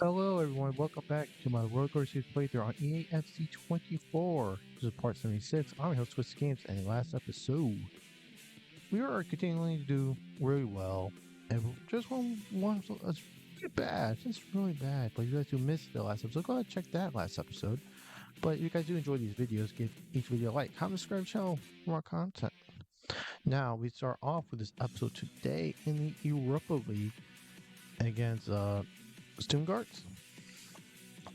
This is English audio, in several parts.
Hello, everyone. Welcome back to my Roller Coaster Series playthrough on EAFC 24. This is part 76. I'm your host, Twist Games, and in the last episode, we are continuing to do really well. And just one that's really bad. Just really bad. But you guys who missed the last episode, go ahead and check that last episode. But if you guys do enjoy these videos, give each video a like, comment, subscribe, channel for more content. Now, we start off with this episode today in the Europa League against Stuttgart,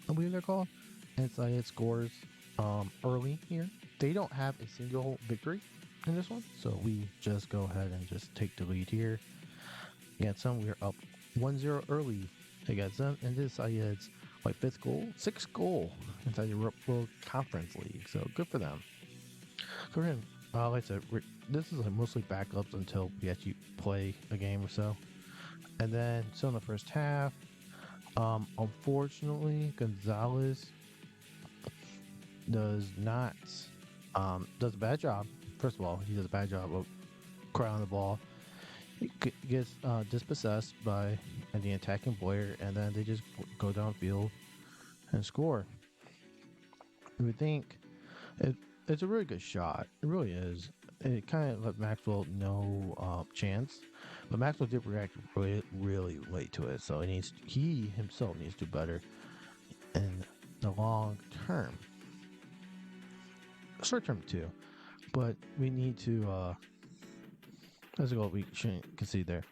I believe they're called. And Syed scores early here. They don't have a single victory in this one, so we just go ahead and just take the lead here against them. We're up 1-0 early against them, and this is Syed's sixth goal inside the World Conference League. So good for them. Good for him. Like I said, this is mostly backups until we actually play a game or so. And then, so in the first half, unfortunately, Gonzalez does not does a bad job. First of all, he does a bad job of crowding the ball. He gets dispossessed by the attacking player, and then they just go downfield and score. You would think it's a really good shot. It really is. It kind of left Maxwell no chance, but Maxwell did react really, really late to it. So he himself needs to do better in the long term, short term too. But we need to. That's a goal we shouldn't concede there.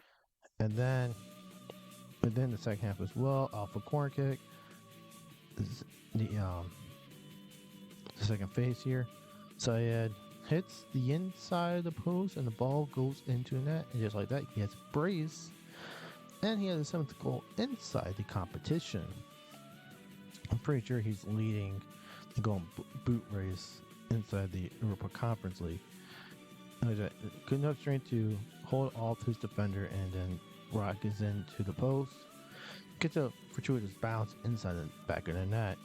And then the second half as well. Alpha corner kick. The second phase here. Syed hits the inside of the post and the ball goes into the net, and just like that he has a brace, and he has a seventh goal inside the competition. I'm pretty sure he's leading the goal boot race inside the Europa Conference League. Good enough strength to hold off his defender and then rock his into the post. Gets a fortuitous bounce inside the back of the net.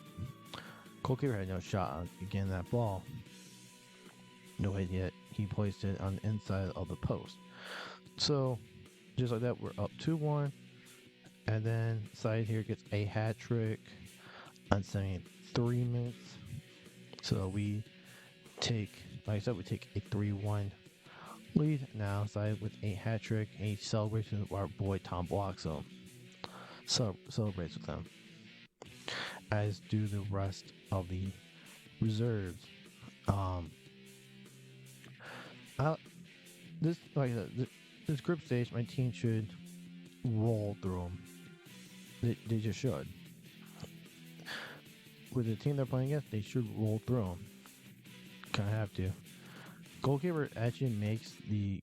Goalkeeper had no shot on getting that ball. No way yet. He placed it on the inside of the post. So, just like that, we're up 2-1. And then Syed here gets a hat trick on 73 minutes. So we take, like I said, we take a 3-1 lead. Now Syed with a hat trick, and he celebrates with our boy Tom Bloxham. So celebrates with them, as do the rest of the reserves. This group stage, my team should roll through them. They just should. With the team they're playing against, they should roll through them. Kind of have to. Goalkeeper actually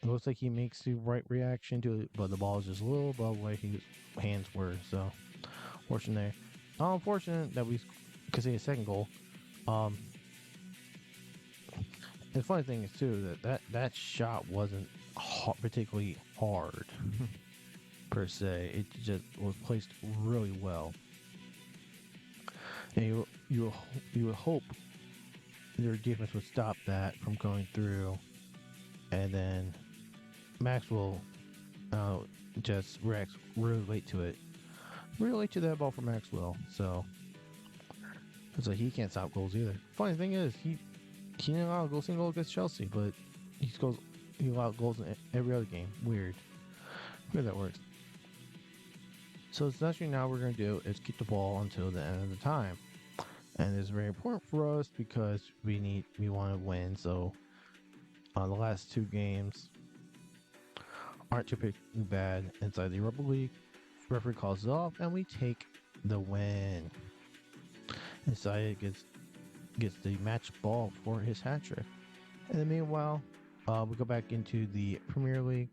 looks like he makes the right reaction to it, but the ball is just a little above where his hands were. So, fortunate there. Unfortunate that we could see a second goal. The funny thing is too that shot wasn't particularly hard per se. It just was placed really well, and you would hope their defense would stop that from going through, and then Maxwell just reacts really late to it, really late to that ball for Maxwell. So it's like he can't stop goals either. Funny thing is he didn't allow a single goal against Chelsea, but he allowed goals in every other game. Weird that works. So essentially now we're going to do is keep the ball until the end of the time. And it's very important for us because we want to win. So the last two games aren't too bad inside the Europa League. Referee calls it off, and we take the win. Inside gets the match ball for his hat trick. And then meanwhile, we go back into the Premier League.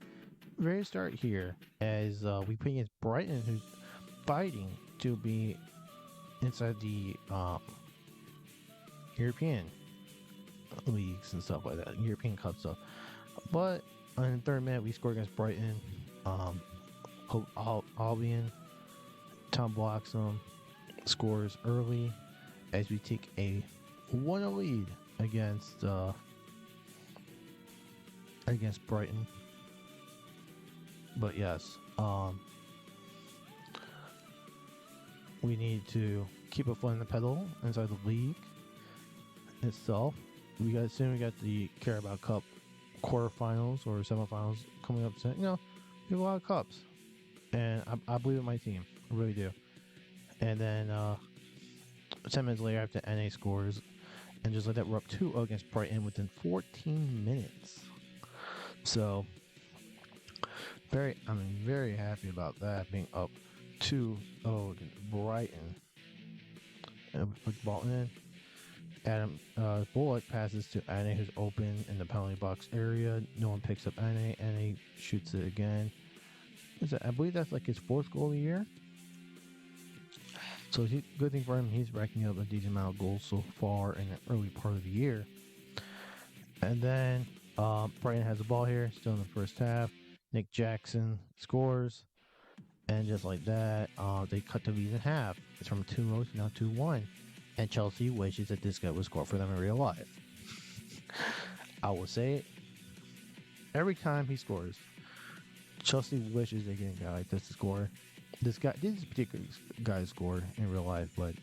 We're ready to start here as we play against Brighton, who's fighting to be inside the European leagues and stuff like that, European Cup stuff. But in the third minute, we score against Brighton. Albion, Tom Bloxham scores early as we take a 1-0 lead against Brighton. But yes, we need to keep a foot in the pedal inside the league itself. We got the Carabao Cup quarterfinals or semifinals coming up soon. We have a lot of cups, and I believe in my team. I really do. And then 10 minutes later, after NA scores, and just like that, we're up 2-0 against Brighton within 14 minutes. So I'm very happy about that, being up 2-0 against Brighton. And we put the ball in. Adam Bullock passes to Ane, who's open in the penalty box area. No one picks up Ane. Ane shoots it again. I believe that's like his 4th goal of the year. So good thing for him. He's racking up a decent amount of goals so far in the early part of the year. And then Brighton has the ball here, still in the first half. Nick Jackson scores. And just like that, they cut the lead in half. It's from 2-0 to now 2-1. And Chelsea wishes that this guy would score for them in real life. I will say it. Every time he scores, Chelsea wishes they get a guy like this to score. This particular guy scored in real life, but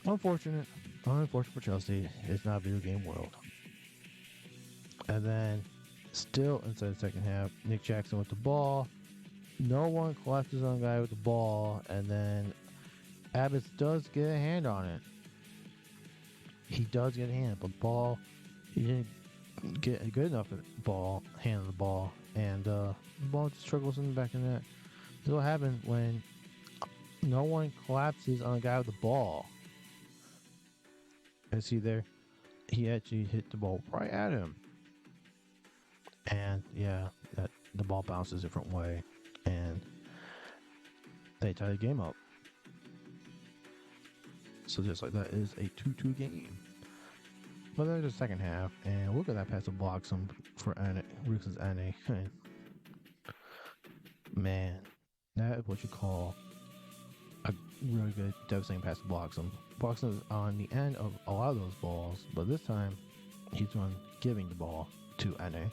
unfortunate for Chelsea. It's not a video game world. And then, still inside the second half, Nick Jackson with the ball. No one collapses on the guy with the ball, and then Abbots does get a hand on it. He does get a hand, but he didn't get a good enough hand on the ball, and the ball just struggles in the back of the net. This is what happens when no one collapses on a guy with the ball. And see there, he actually hit the ball right at him. And yeah, the ball bounces a different way, and they tie the game up. So just like that, it is a 2-2 game. But there's the second half, and look at that pass to Bloxham for Rooks' Ane. Man, that is what you call a really good, devastating pass to Bloxham. Bloxham is on the end of a lot of those balls, but this time he's the one giving the ball to Ane.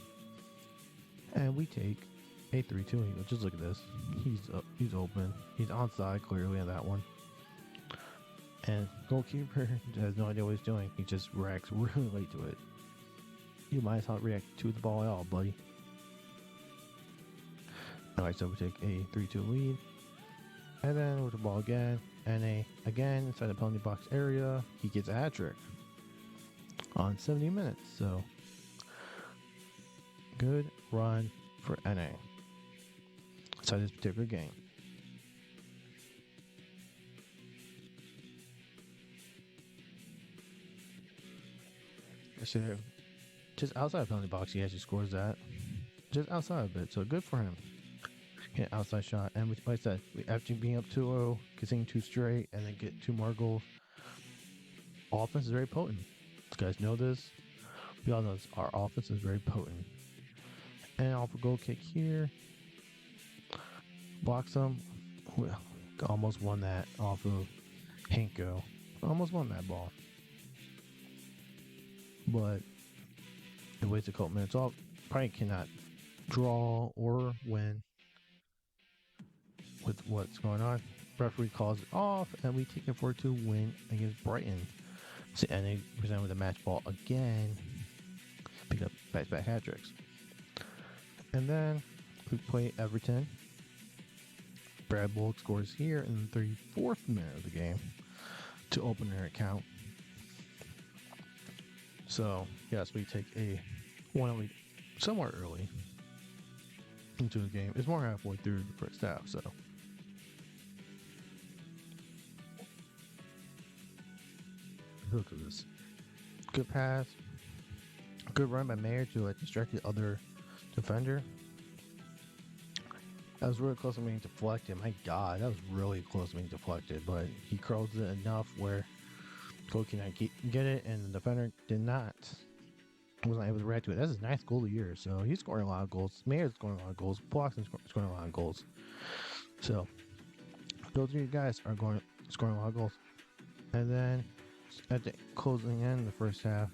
And we take a 3-2 lead. Just look at this. He's open. He's onside clearly on that one. And goalkeeper has no idea what he's doing. He just reacts really late to it. You might as well react to the ball at all, buddy. Alright, so we take a 3-2 lead. And then with the ball again. And again inside the penalty box area. He gets a hat trick on 70 minutes. So good run for NA inside this particular game. So just outside the penalty box, he actually scores that. Just outside of it, so good for him. Hit outside shot, and like I said, after being up 2-0, getting 2 straight, and then get 2 more goals, offense is very potent. You guys know this. We all know this. Our offense is very potent. And off a goal kick here. Blocks them. Almost won that off of Henko. Almost won that ball. But it wasted a couple minutes off. Probably cannot draw or win with what's going on. Referee calls it off, and we take a 4-2 win against Brighton. So, and they present with a match ball again. Pick up back-to-back hat tricks. And then we play Everton. Brad Bullock scores here in the 34th minute of the game to open their account. So, yes, we take a 1 lead somewhat early into the game. It's more halfway through the first half, so. Look at this. Good pass. Good run by Mayer to distract the other defender. That was really close to being deflected. My God, that was really close to being deflected, but he curls it enough where Cole cannot get it, and the defender did not. Was not able to react to it. That's his 9th goal of the year, so he's scoring a lot of goals. Mayer's scoring a lot of goals. Bloxham's scoring a lot of goals. So those 3 guys are scoring a lot of goals. And then at the closing end of the first half,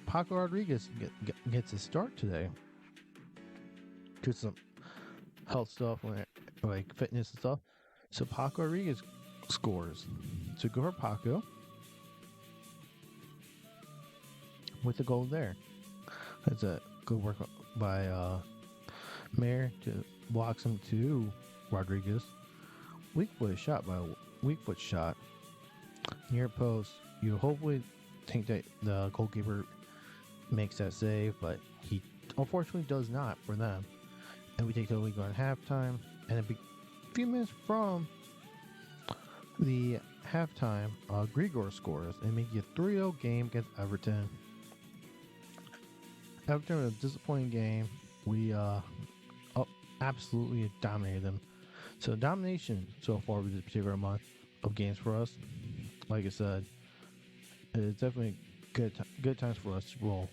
Paco Rodriguez gets a start today. Do some health stuff like fitness and stuff. So Paco Rodriguez scores. So go for Paco with the goal there. That's a good work by Mayer to blocks him to Rodriguez. Weak foot shot by weak foot shot near post. You hopefully think that the goalkeeper makes that save, but he unfortunately does not for them. And we take the lead on halftime. And a few minutes from the halftime, Grigor scores and make it a 3-0 game against Everton. Everton was a disappointing game. We absolutely dominated them. So domination so far with this particular month of games for us. Like I said, it's definitely good times for us to roll.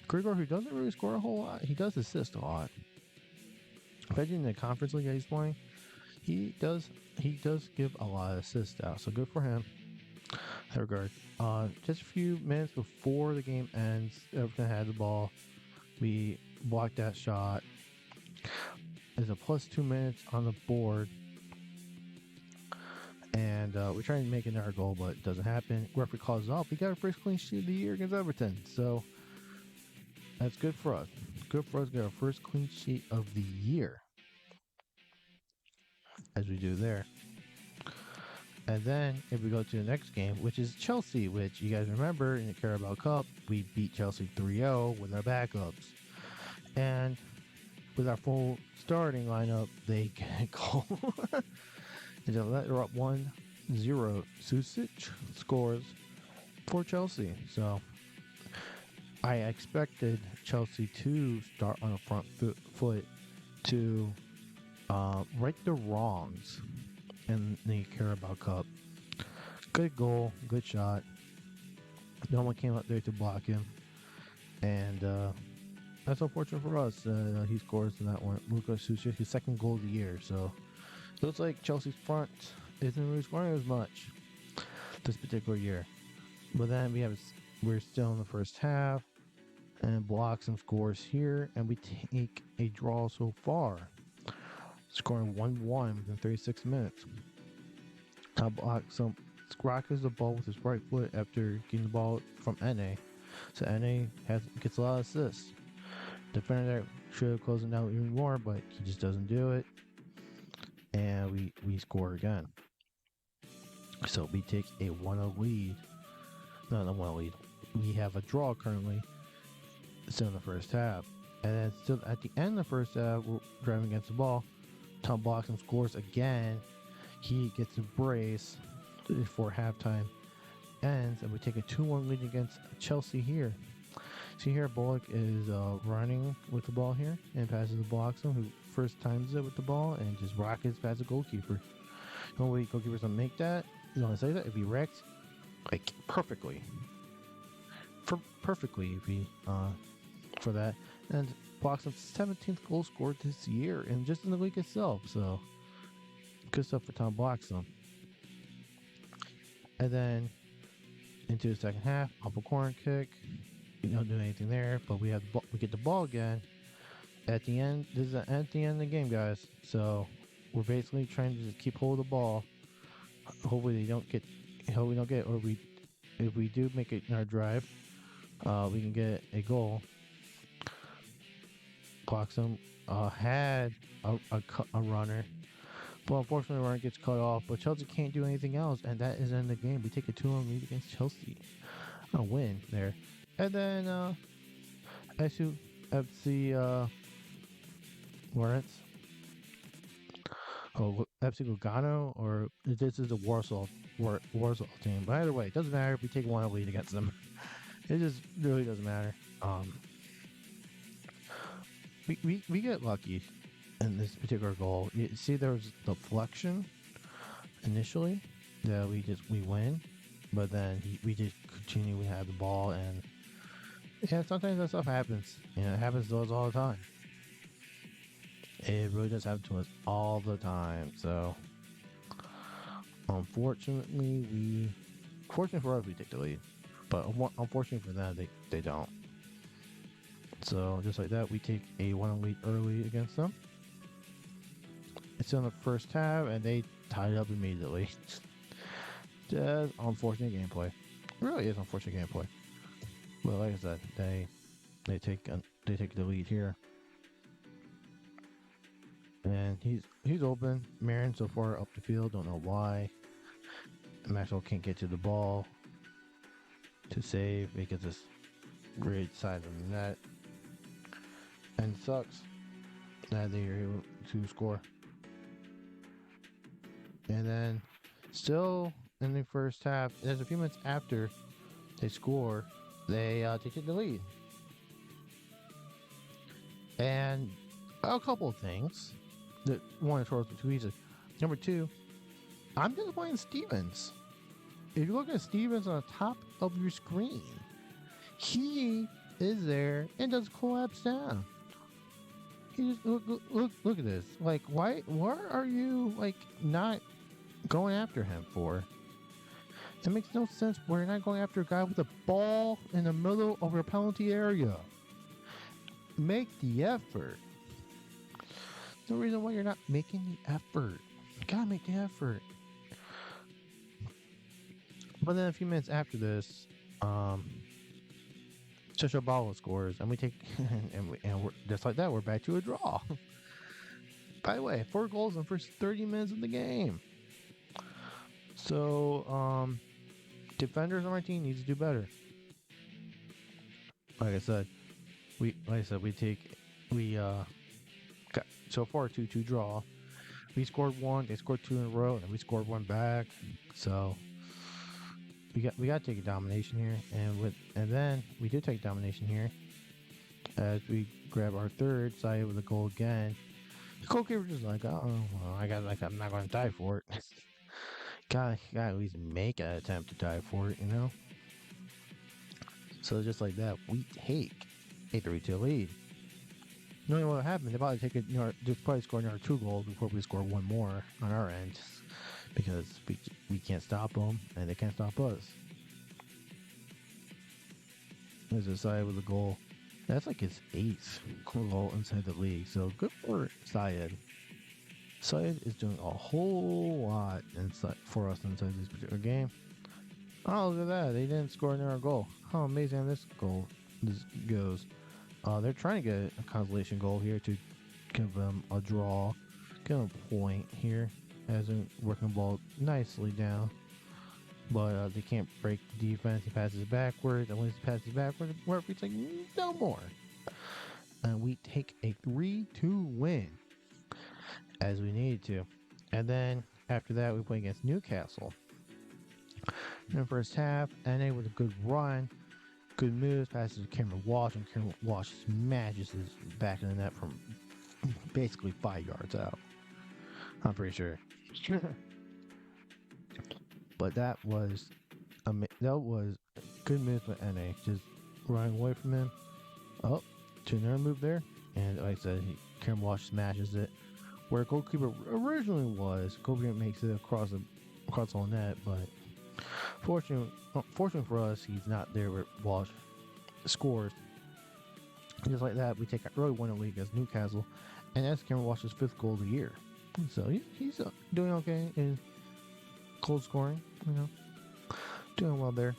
Grigor, who doesn't really score a whole lot, he does assist a lot. Especially in the conference league that he's playing, he does give a lot of assists out. So good for him in that regard. Just a few minutes before the game ends, Everton had the ball. We blocked that shot. There's a plus 2 minutes on the board. And we're trying to make another goal, but it doesn't happen. Referee calls it off. We got our first clean sheet of the year against Everton. So that's good for us. Good for us to get our first clean sheet of the year. As we do there. And then if we go to the next game, which is Chelsea, which you guys remember in the Carabao Cup, we beat Chelsea 3-0 with our backups. And with our full starting lineup, they get a goal. And so they're up 1-0. Susic scores for Chelsea. So I expected Chelsea to start on the front foot to right the wrongs in the Carabao Cup. Good goal, good shot. No one came up there to block him. And that's unfortunate for us. He scores in that one. Lucas Susic, his second goal of the year. So it looks like Chelsea's front isn't really scoring as much this particular year. But then we're still in the first half. And blocks and scores here. And we take a draw so far. Scoring 1-1 within 36 minutes. Rockets the ball with his right foot after getting the ball from NA. So NA gets a lot of assists. Defender should have closed it down even more, but he just doesn't do it. And we score again. So we take a 1-0 lead. Not a 1-0 lead. We have a draw currently. Still in the first half. And then still at the end of the first half, we're driving against the ball. Tom blocks and scores again. He gets a brace before halftime ends, and we take a 2-1 lead against Chelsea here. See here, Bullock is running with the ball here and passes the Bloxham, who first times it with the ball and just rockets past the goalkeeper. Normally, goalkeepers don't make that. You don't say that if he wrecks like perfectly, if he for that. And Bloxham's 17th goal scored this year, and just in the league itself. So good stuff for Tom Bloxham. And then into the second half, off a corner kick. We don't do anything there, but we get the ball again. At the end, this is at the end of the game, guys. So we're basically trying to just keep hold of the ball. Hopefully we don't get, or if we do make it in our drive, we can get a goal. Bloxham had a runner, but unfortunately the runner gets cut off. But Chelsea can't do anything else, and that is in the game. We take a 2-1 lead against Chelsea. A win there. And then FC Lawrence. FC Lugano, or this is the Warsaw team. But either way, it doesn't matter if we take 1-0 lead against them. It just really doesn't matter. We get lucky in this particular goal. You see, there was the deflection initially that we win, but then we just continue. We have the ball, and yeah, sometimes that stuff happens. You know, it happens to us all the time. It really does happen to us all the time. So, fortunately for us, we take the lead, but unfortunately for them, they don't. So just like that, we take a 1-0 lead early against them. It's still in the first half, and they tied up immediately. Just unfortunate gameplay. Really is unfortunate gameplay. But like I said, they take the lead here, and he's open. Marin so far up the field, don't know why. Maxwell can't get to the ball to save because it's great side of the net, and it sucks that they are able to score. And then, still in the first half, there's a few minutes after they score, they take the lead. And a couple of things that one towards the two easy. Number two, I'm disappointed in Stevens. If you look at Stevens on the top of your screen, he is there and does collapse down. He just look at this. Like, why are you like not going after him for? It makes no sense. We're not going after a guy with a ball in the middle of your penalty area. Make the effort. No reason why you're not making the effort. You gotta make the effort. But then a few minutes after this, Shashabala scores, and we take, and we're just like that. We're back to a draw. By the way, 4 goals in the first 30 minutes of the game. So, defenders on our team needs to do better. Like I said, we got so far 2-2 draw. We scored 1, they scored 2 in a row, and we scored 1 back. So we got to take a domination here, and then we did take domination here as we grab our third side with a goal again. The goalkeeper just like, oh, well, I'm not going to die for it. gotta at least make an attempt to die for it, you know. So just like that, we take a 3-2 lead. Knowing what happened, they probably take it. Just probably score another 2 goals before we score 1 more on our end, because we can't stop them and they can't stop us. There's a side with a goal. That's like his 8th goal inside the league. So good for Syed. Syed is doing a whole lot for us inside this particular game. Oh, look at that. They didn't score another goal. How amazing this goes. They're trying to get a consolation goal here to give them a draw. Give them a point here as they're working the ball nicely down. But they can't break the defense. He passes backwards. And when he passes backwards, the referee's like, no more. And we take a 3-2 win as we needed to. And then after that, we play against Newcastle. In the first half, NA with a good run. Good moves, passes to Cameron Walsh, and Cameron Walsh smashes his back in the net from basically 5 yards out. I'm pretty sure. But that was good moves by NA. Just running away from him. Oh, to another move there. And like I said, Cameron Walsh smashes it. Where goalkeeper originally was, goalkeeper makes it across the whole net, but fortunately for us, he's not there where Walsh scores. Just like that, we take early 1-0 lead against Newcastle, and that's Cameron Walsh's 5th goal of the year. So he's doing okay in goal scoring, you know, doing well there.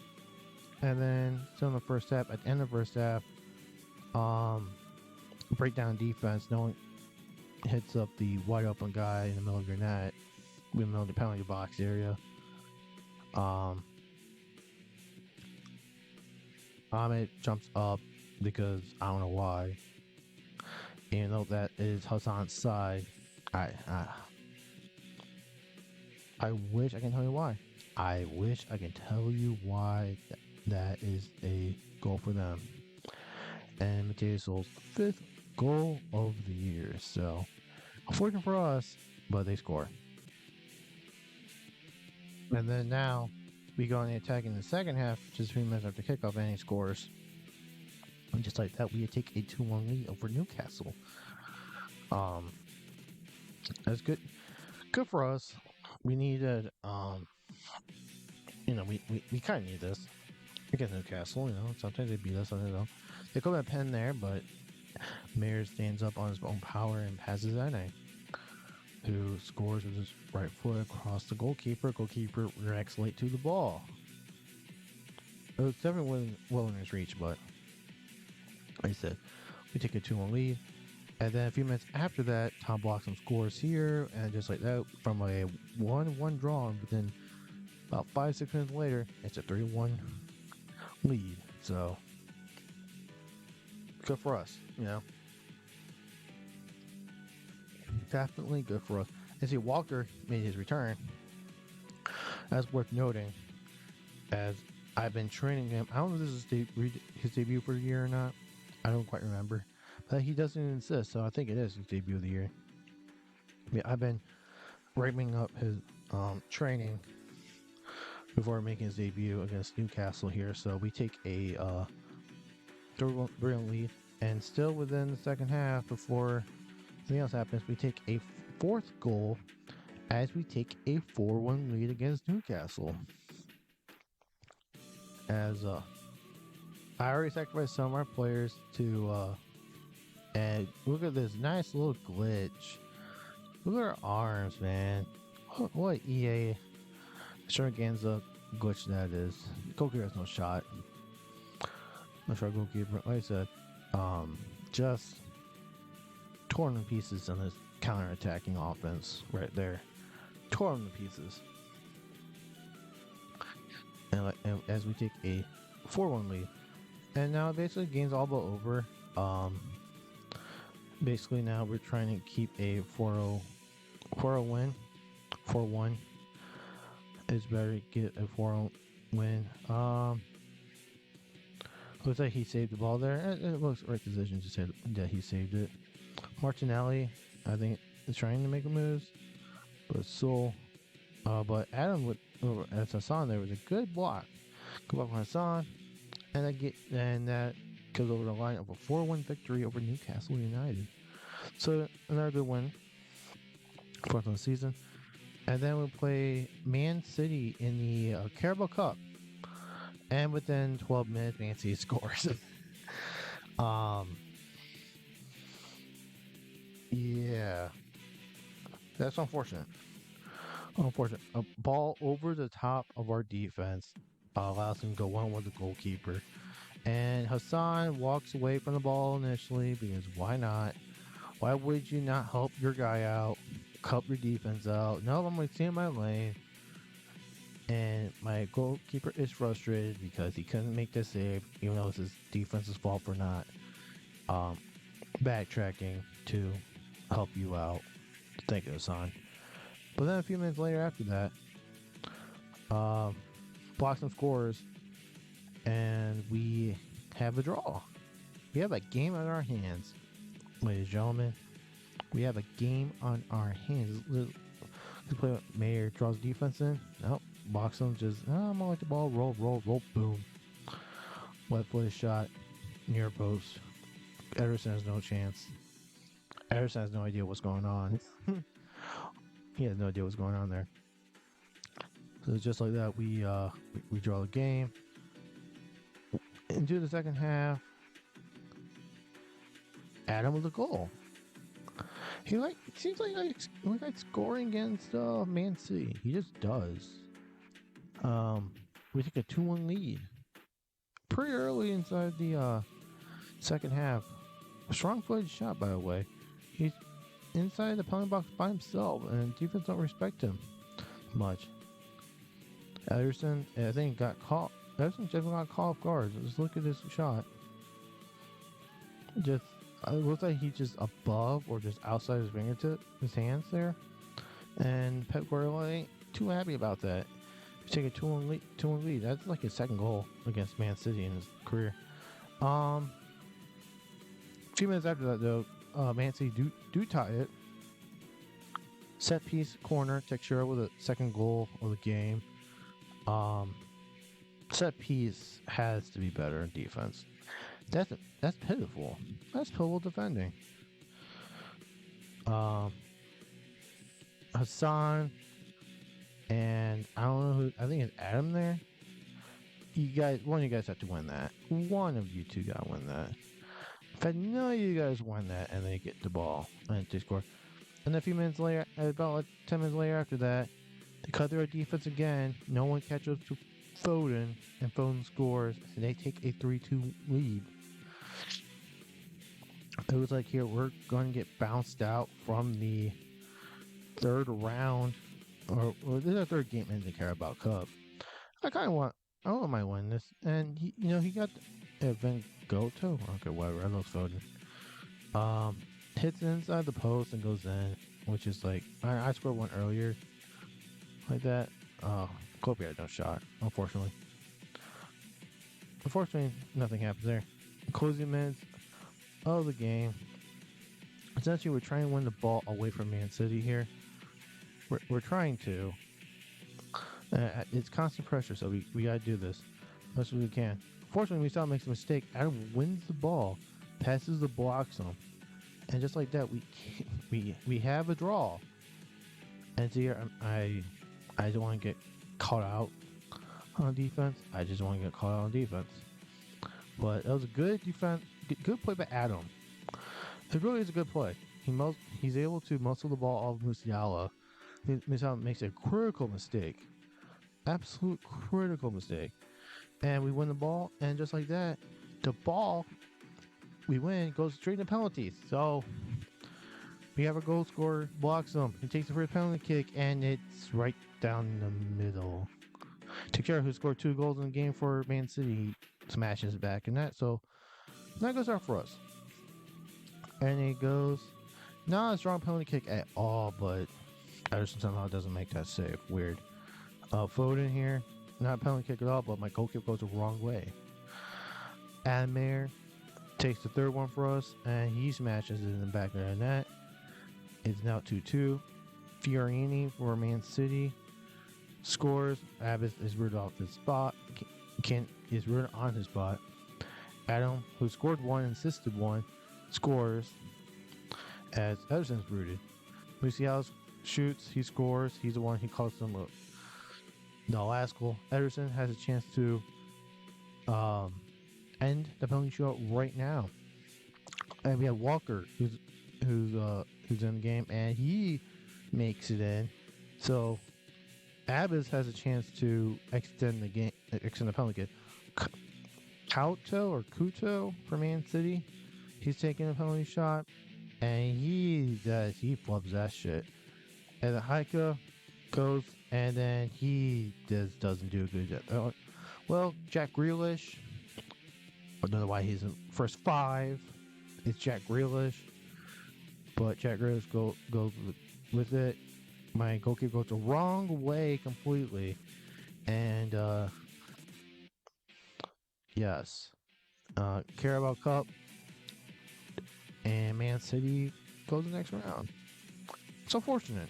And then still in the first half, at the end of the first half, breakdown defense, no one hits up the wide open guy in the middle of your net, in the middle of the penalty box area. Ahmed jumps up because I don't know why. Even though that is Hassan's side, I wish I can tell you why. I wish I can tell you why that is a goal for them. And Mateus Sol's 5th goal of the year. So, unfortunate for us, but they score. And then now, we go on the attack in the second half, just 3 minutes after kickoff, and he scores. And just like that, we take a 2-1 lead over Newcastle. That's good. Good for us. We needed, we kind of need this against Newcastle. You know, sometimes they beat us. I don't know. They could have a pen there, but Mayer stands up on his own power and passes NA. who scores with his right foot across the goalkeeper. Goalkeeper reacts late to the ball. It was definitely well in his reach, but like I said, we take a 2-1 lead. And then a few minutes after that, Tom Bloxham scores here, and just like that, from a 1-1 draw, and within about 5-6 minutes later, it's a 3-1 lead. So, good for us, you know. Definitely good for us. And see, Walker made his return. That's worth noting, as I've been training him. I don't know if this is his debut for the year or not. I don't quite remember. But he doesn't insist, so I think it is his debut of the year. Yeah, I've been ramping up his training before making his debut against Newcastle here. So we take a 3-1 lead, and still within the second half, before anything else happens, we take a fourth goal as we take a 4-1 lead against Newcastle. As I already sacrificed some of our players to and look at this nice little glitch. Look at our arms, man. What EA extravaganza glitch that is. Goalkeeper has no shot. No shot goalkeeper. Like I said, just torn to pieces on this counter-attacking offense right there. Torn to pieces. And as we take a 4-1 lead. And now basically game's all but over. Basically now we're trying to keep a 4-0 win. 4-1. It's better to get a 4-0 win. Looks like he saved the ball there. It looks right decision to say that he saved it. Martinelli, I think, is trying to make a move, but Adam with as Hassan there was a good block. Good block from Hassan, and that goes over the line of a 4-1 victory over Newcastle United. So another good win for us on the season. And then we'll play Man City in the Carabao Cup. And within 12 minutes, Man City scores. Yeah. That's unfortunate. A ball over the top of our defense allows him to go one with the goalkeeper. And Hassan walks away from the ball initially because why not? Why would you not help your guy out? Help your defense out? No, I'm going to stay in my lane. And my goalkeeper is frustrated because he couldn't make the save, even though it's his defense's fault for not backtracking to help you out. Thank you, Hassan. But then a few minutes later after that, Bloxham scores, and we have a draw. We have a game on our hands, ladies and gentlemen. We have a game on our hands. This player Mayer draws defense in. Nope. Bloxham just, I'm gonna let the ball roll, boom. Left foot shot, near post. Ederson has no chance. Ederson has no idea what's going on. He has no idea what's going on there. So just like that, we draw the game. Into the second half, Adam with a goal. He seems like scoring against Man City. He just does. We take a 2-1 lead pretty early inside the second half. A strong-footed shot, by the way. He's inside the penalty box by himself, and defense don't respect him much. Ederson, I think, got caught. Ederson definitely got caught off guard. Just look at this shot. It looks like he's just above or just outside his fingertip, his hands there. And Pep Guardiola ain't too happy about that. He's taking a 2-1 lead. That's like his second goal against Man City in his career. A few minutes after that, though, Man City do tie it. Set piece corner, Texera with a second goal of the game. Set piece has to be better in defense. That's pitiful. That's pitiful defending. Hassan and I don't know who. I think it's Adam there. One of you guys have to win that. One of you two got to win that. In fact, none of you guys won that, and they get the ball and they score. And a few minutes later, about like 10 minutes later after that, they cut their defense again. No one catches up to Foden, and Foden scores, and they take a 3-2 lead. It was like, here, we're going to get bounced out from the third round, or this is our third game in the Carabao Cup. I don't mind winning this. And, he got Van Goto, okay, whatever, I love Foden. Hits inside the post and goes in, which is like, I scored one earlier, like that. Kobe had no shot, unfortunately. Unfortunately, nothing happens there. Closing minutes of the game. Essentially, we're trying to win the ball away from Man City here. We're trying to. It's constant pressure, so we gotta do this as much as we can. Fortunately, we saw makes a mistake. Adam wins the ball, passes the blocks on him, and just like that, we have a draw. And so here, I don't want to get caught out on defense. I just want to get caught out on defense. But it was a good defense, good play by Adam. It really is a good play. He's able to muscle the ball off Musiala. Musiala makes a critical mistake. Absolute critical mistake. And we win the ball, and just like that, the ball, we win, goes straight into penalties. So, we have a goal scorer, blocks him, he takes the first penalty kick, and it's right down the middle. Takira, who scored 2 goals in the game for Man City, smashes back in that. So, that goes out for us. And it goes, not a strong penalty kick at all, but Ederson somehow doesn't make that save. Weird. Foden here, not a penalty kick at all, but my goalkeeper goes the wrong way. Admir takes the third one for us, and he smashes it in the back of the net. It's now 2-2. Fiorini for Man City scores. Abbott is rooted off his spot. Kent is rooted on his spot. Adam, who scored one, insisted one, scores as Ederson's rooted. Musiala shoots, he scores. He's the one he calls them up. The last goal, Ederson has a chance to end the penalty shootout right now. And we have Walker, who's in the game, and he makes it in. So Abbas has a chance to extend the penalty kick. Couto for Man City, he's taking a penalty shot, and he flubs that shit. And the Heike goes, and then he doesn't do a good job. Well, Jack Grealish, I don't know why he's in first 5. It's Jack Grealish, but Jack Grealish goes with it. My goalkeeper goes the wrong way completely, and yes, Carabao Cup and Man City goes the next round. So fortunate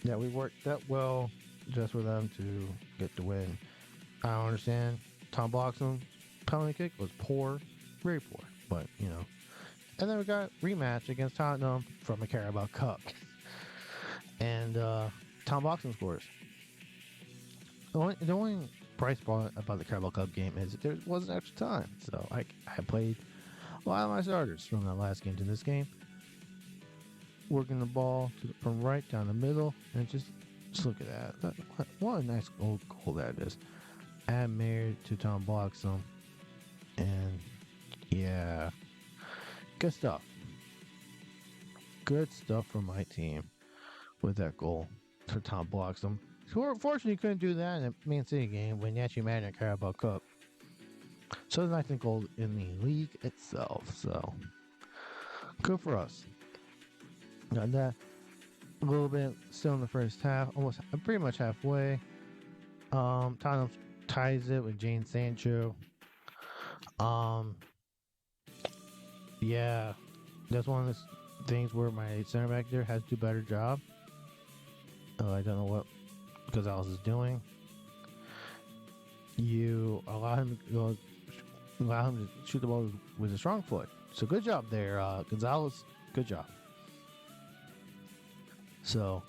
that we worked that well just for them to get the win. I don't understand. Tom Bloxham's penalty kick was poor, very poor, but And then we got rematch against Tottenham from the Carabao Cup, and Tom Bloxham scores. The only price point about the Carabao Cup game is that there wasn't extra time, so I played a lot of my starters from that last game to this game, working the ball from right down the middle, and just look at that. What a nice goal that is. Add married to Tom Bloxham, and yeah, good stuff. Good stuff from my team with that goal for Tom Bloxham. Who unfortunately couldn't do that in a Man City game when you actually made a Carabao Cup. So it's a nice goal in the league itself. So good for us. Got that a little bit still in the first half, pretty much halfway. Tottenham ties it with Jane Sancho. Yeah, that's one of the things where my center back there has to do a better job. I don't know what Gonzalez is doing. You allow him to shoot the ball with a strong foot. So good job there, Gonzalez. Good job. So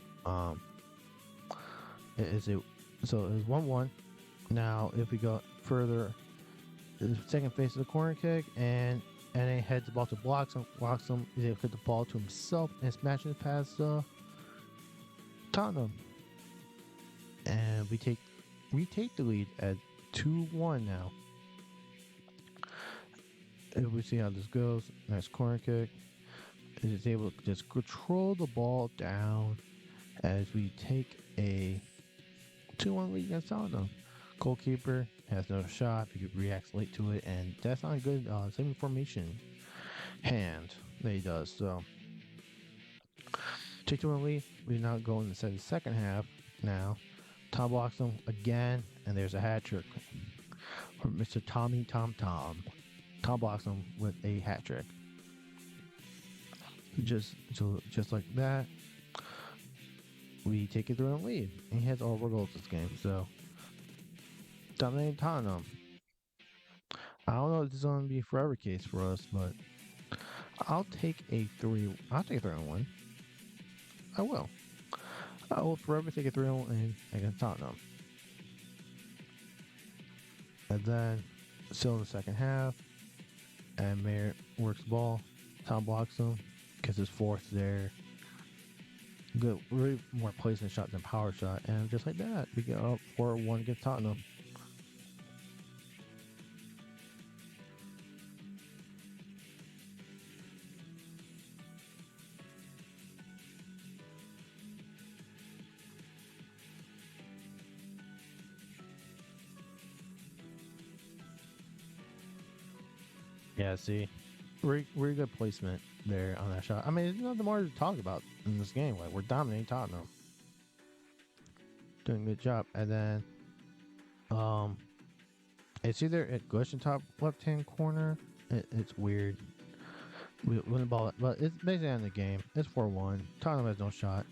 it was 1-1. Now if we go further, the second phase of the corner kick, and and then heads the ball to blocks him. He's able to hit the ball to himself and smashes it past Tottenham. And we take the lead at 2-1 now. If we see how this goes, nice corner kick. It is able to just control the ball down as we take a 2-1 lead against Tottenham. Goalkeeper has no shot. He reacts late to it, and that's not a good semi-formation hand that he does. So, take 2-1 lead. We now go into the second half now. Tom blocks him again, and there's a hat trick from Mr. Tommy Tom. Tom blocks him with a hat trick. Just like that, we take a 3-1 lead, and he has all of our goals this game. So, dominating Tottenham. I don't know if this is going to be a forever case for us, but I'll take a 3-1. I will. I will forever take a 3-1 win against Tottenham. And then, still in the second half, and Mayer works the ball. Tom blocks him, gets his fourth there. Good, really more placement shot than power shot, and just like that, we get up 4-1 against Tottenham. Yeah, see, really good placement there on that shot. I mean, there's nothing more to talk about in this game. Like, we're dominating Tottenham, doing a good job, and then, it's either at Gushin top left-hand corner. It's weird. We win the ball, but it's basically on the game. It's 4-1. Tottenham has no shot.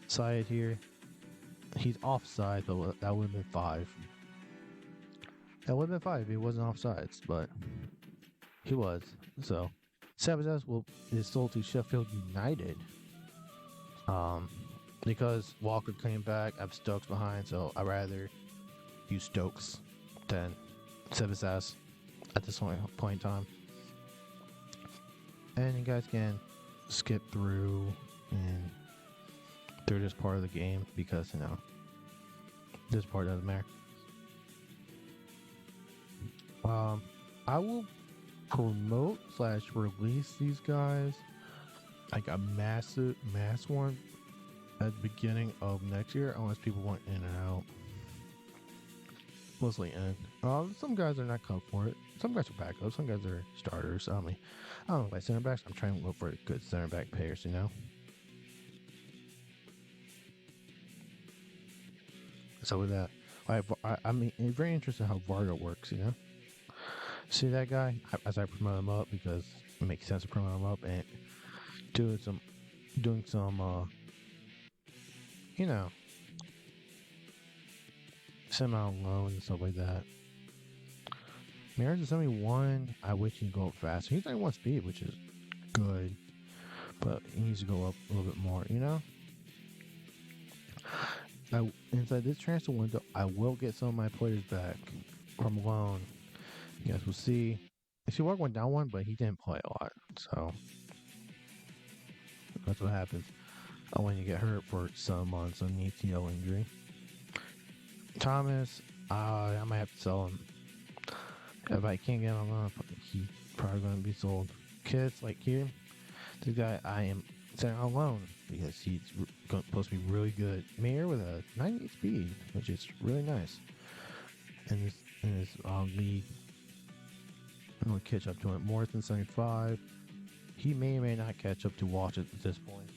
Side here, he's offside, but that would have been 5. That would have been 5 if he wasn't offsides, but he was. So, Sabazas is sold to Sheffield United. Because Walker came back, I have Stokes behind, so I'd rather use Stokes than Sabazas at this point in time. And you guys can skip through this part of the game because, this part doesn't matter. I will promote / release these guys like a mass one at the beginning of next year, unless people want in and out. Mostly in. Some guys are not cut for it. Some guys are backups. Some guys are starters. I don't know about center backs. I'm trying to look for good center back players, So with that, I mean, it's very interesting how Varga works, See that guy? As I promote him up, because it makes sense to promote him up, and doing some send him out on loan and stuff like that. Marriage is 71. I wish he'd go up faster. He's 91 speed, which is good, but he needs to go up a little bit more, Inside this transfer window, I will get some of my players back from loan. You guys will see. See, Walker went down 1, but he didn't play a lot, so that's what happens when you get hurt for some months on an ACL injury. Thomas, I might have to sell him. If I can't get him on, he's probably going to be sold. Kids, like here, this guy I am sending on loan because he's supposed to be really good. Mayer with a 98 speed, which is really nice. And this league, I'm going to catch up to him. More than 75. He may or may not catch up to Walsh at this point.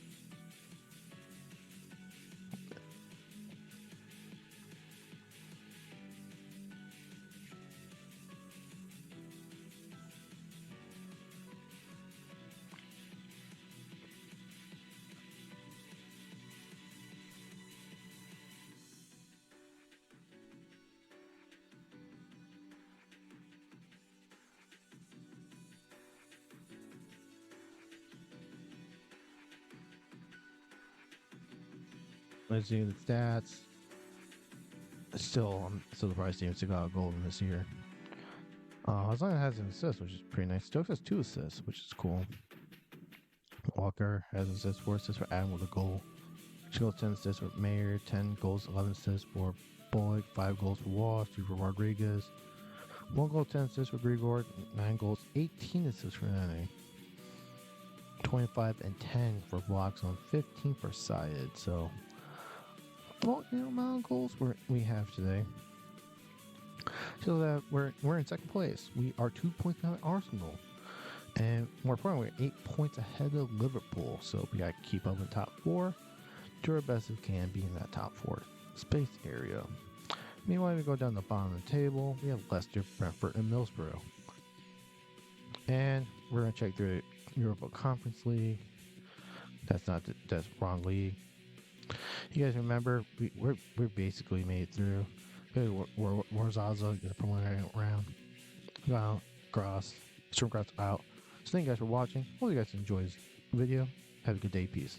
Let's see the stats. I'm still surprised Steven still got a goal in this year. Hassan has an assist, which is pretty nice. Stokes has 2 assists, which is cool. Walker has an assist, 4 assists for Adam with a goal. 6 goals, 10 assists for Mayer, 10 goals, 11 assists for Bullock, 5 goals for Walsh, 2 for Rodriguez, 1 goal, 10 assists for Grigor, 9 goals, 18 assists for Nene, 25 and 10 for blocks on 15 for Syed. So, well, amount of goals we have today. So that we're in second place. We are 2 points behind Arsenal. And more importantly, we're 8 points ahead of Liverpool. So we got to keep up in top 4. Do our best if we can be in that top 4 space area. Meanwhile, we go down the bottom of the table. We have Leicester, Brentford, and Middlesbrough. And we're going to check through the Europa Conference League. That's wrong league. You guys remember, we're basically made it through. We're Zaza in the preliminary round. Got Gross. Stormcross out. So thank you guys for watching. Hope you guys enjoyed this video. Have a good day. Peace.